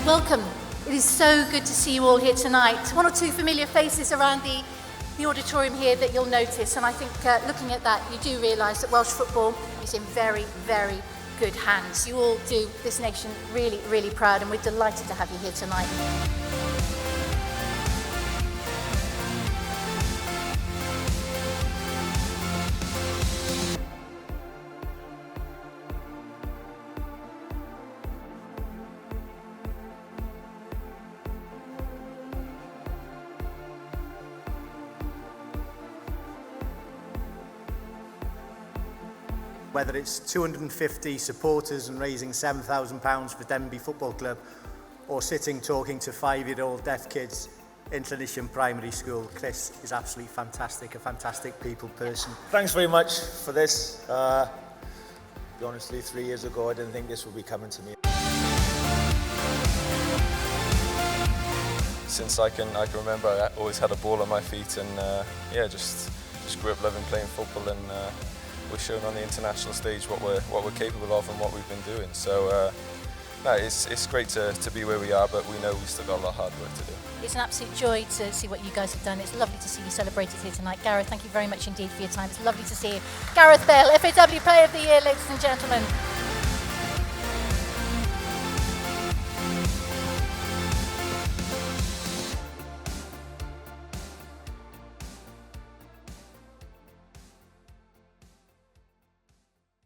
Welcome. It is so good to see you all here tonight. One or two familiar faces around the auditorium here that you'll notice, and I think looking at that you do realise that Welsh football is in very, very good hands. You all do this nation really, really proud, and we're delighted to have you here tonight. Whether it's 250 supporters and raising £7,000 for Denby Football Club, or sitting talking to 5-year-old deaf kids in Tradition Primary School, Chris is absolutely fantastic, a fantastic people person. Thanks very much for this. Honestly, 3 years ago I didn't think this would be coming to me. Since I can remember, I always had a ball on my feet, and yeah, just grew up loving playing football, and we're shown on the international stage what we're capable of and what we've been doing. So no, it's great to be where we are, but we know we've still got a lot of hard work to do. It's an absolute joy to see what you guys have done. It's lovely to see you celebrated here tonight. Gareth, thank you very much indeed for your time. It's lovely to see you. Gareth Bale, FAW Player of the Year, ladies and gentlemen.